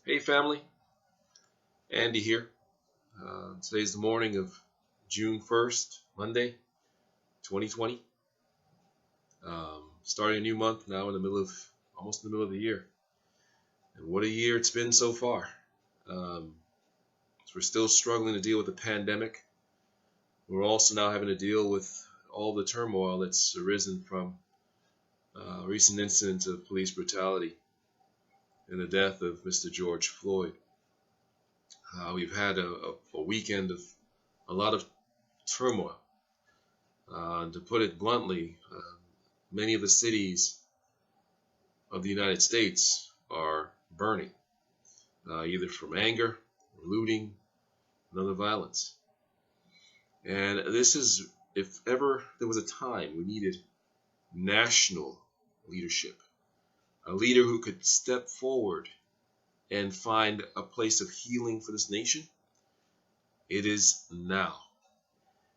Hey family, Andy here. Today's the morning of June 1st, Monday, 2020. Starting a new month now almost in the middle of the year. And what a year it's been so far. So we're still struggling to deal with the pandemic. We're also now having to deal with all the turmoil that's arisen from recent incidents of police brutality and the death of Mr. George Floyd. We've had a weekend of a lot of turmoil. To put it bluntly, many of the cities of the United States are burning, either from anger, or looting, and other violence. And this is, if ever there was a time we needed national leadership, a leader who could step forward and find a place of healing for this nation, it is now.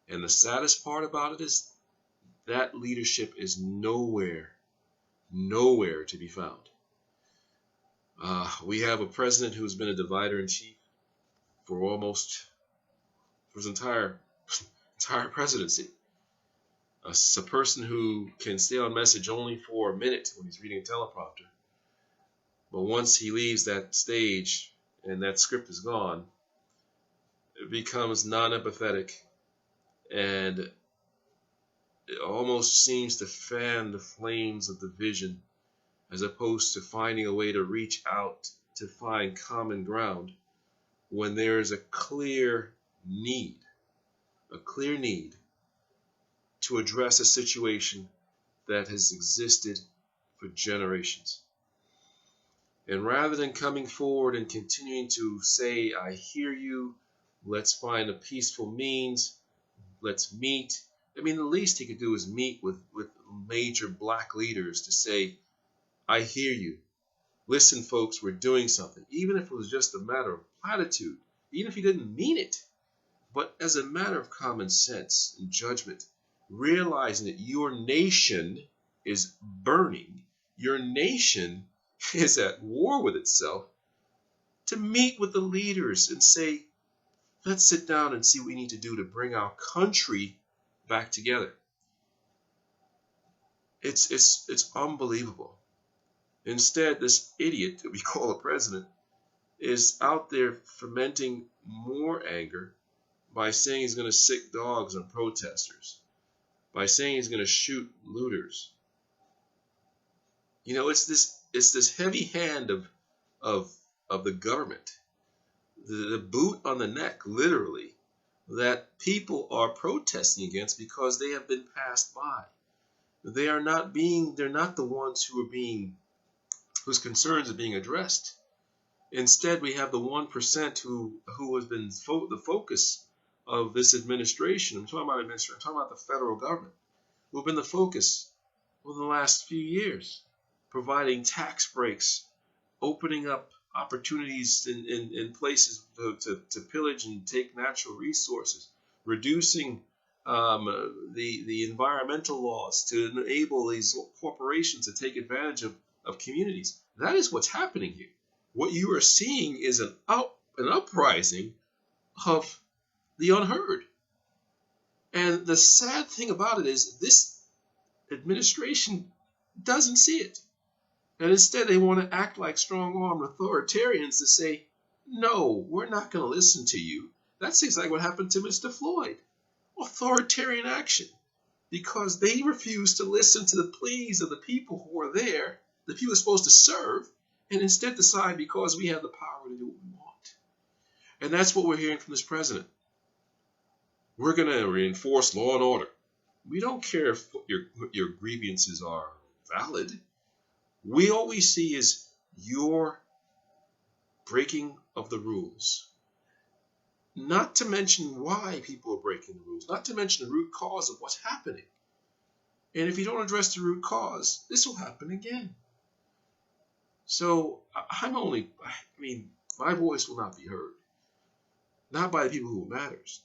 And the saddest part about it is that leadership is nowhere to be found. We have a president who's been a divider in chief for his entire presidency. A person who can stay on message only for a minute when he's reading a teleprompter. But once he leaves that stage and that script is gone, it becomes non-empathetic and it almost seems to fan the flames of division as opposed to finding a way to reach out to find common ground when there is a clear need to address a situation that has existed for generations. And rather than coming forward and continuing to say, I hear you, let's find a peaceful means, let's meet. I mean, the least he could do is meet with major black leaders to say, I hear you. Listen, folks, we're doing something. Even if it was just a matter of platitude, even if he didn't mean it, but as a matter of common sense and judgment, realizing that your nation is burning, your nation is at war with itself, to meet with the leaders and say, let's sit down and see what we need to do to bring our country back together. It's unbelievable. Instead, this idiot that we call a president is out there fomenting more anger by saying he's going to sick dogs on protesters, by saying he's going to shoot looters. You know, it's this heavy hand of the government, the boot on the neck, literally, that people are protesting against because they have been passed by. They're not the ones whose concerns are being addressed. Instead, we have the 1% who has been the focus of this administration. I'm talking about the federal government, who have been the focus over the last few years, providing tax breaks, opening up opportunities in places to pillage and take natural resources, reducing the environmental laws to enable these corporations to take advantage of communities. That is what's happening here. What you are seeing is an uprising of the unheard. And the sad thing about it is this administration doesn't see it. And instead they want to act like strong-armed authoritarians to say, no, we're not going to listen to you. That's exactly what happened to Mr. Floyd. Authoritarian action. Because they refuse to listen to the pleas of the people who are there, the people are supposed to serve, and instead decide because we have the power to do what we want. And that's what we're hearing from this president. We're going to reinforce law and order. We don't care if your grievances are valid. All we see is your breaking of the rules. Not to mention why people are breaking the rules. Not to mention the root cause of what's happening. And if you don't address the root cause, this will happen again. So my voice will not be heard. Not by the people who it matters.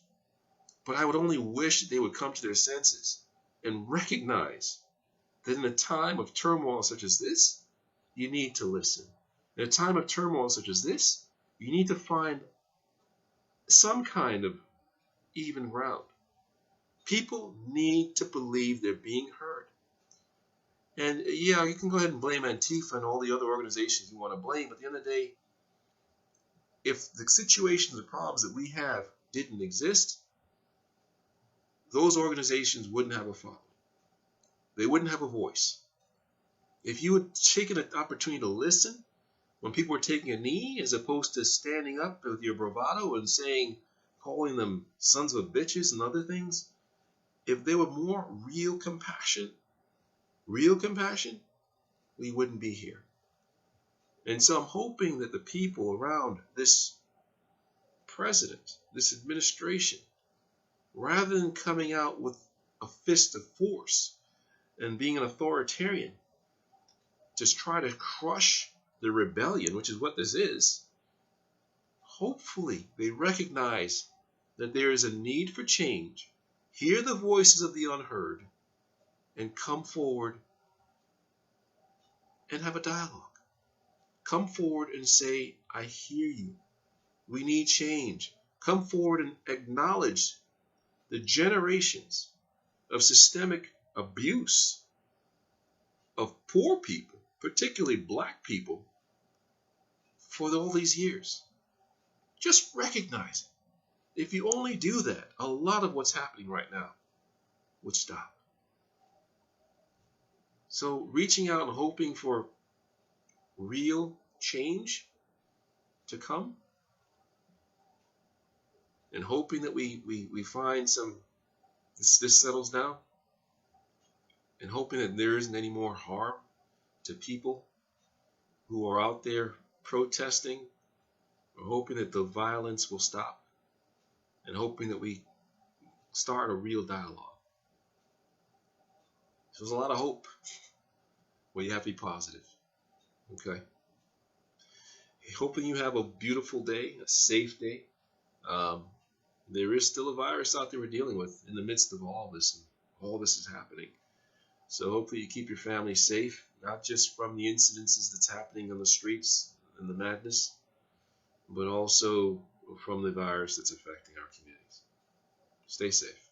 But I would only wish that they would come to their senses and recognize that in a time of turmoil such as this, you need to listen. In a time of turmoil such as this, you need to find some kind of even ground. People need to believe they're being heard. And yeah, you can go ahead and blame Antifa and all the other organizations you want to blame, but at the end of the day, if the situations and problems that we have didn't exist, those organizations wouldn't have a following. They wouldn't have a voice. If you had taken an opportunity to listen when people were taking a knee, as opposed to standing up with your bravado and saying, calling them sons of bitches and other things, if there were more real compassion, we wouldn't be here. And so I'm hoping that the people around this president, this administration, rather than coming out with a fist of force and being an authoritarian, just try to crush the rebellion, which is what this is, hopefully they recognize that there is a need for change, hear the voices of the unheard, and come forward and have a dialogue. Come forward and say, I hear you. We need change. Come forward and acknowledge the generations of systemic abuse of poor people, particularly black people, for all these years. Just recognize it. If you only do that, a lot of what's happening right now would stop. So reaching out and hoping for real change to come, and hoping that we find some, this settles down, and hoping that there isn't any more harm to people who are out there protesting, or hoping that the violence will stop, and hoping that we start a real dialogue. So there's a lot of hope. Well, you have to be positive. Okay. Hoping you have a beautiful day, a safe day. There is still a virus out there we're dealing with in the midst of all this, and all this is happening. So hopefully you keep your family safe, not just from the incidences that's happening on the streets and the madness, but also from the virus that's affecting our communities. Stay safe.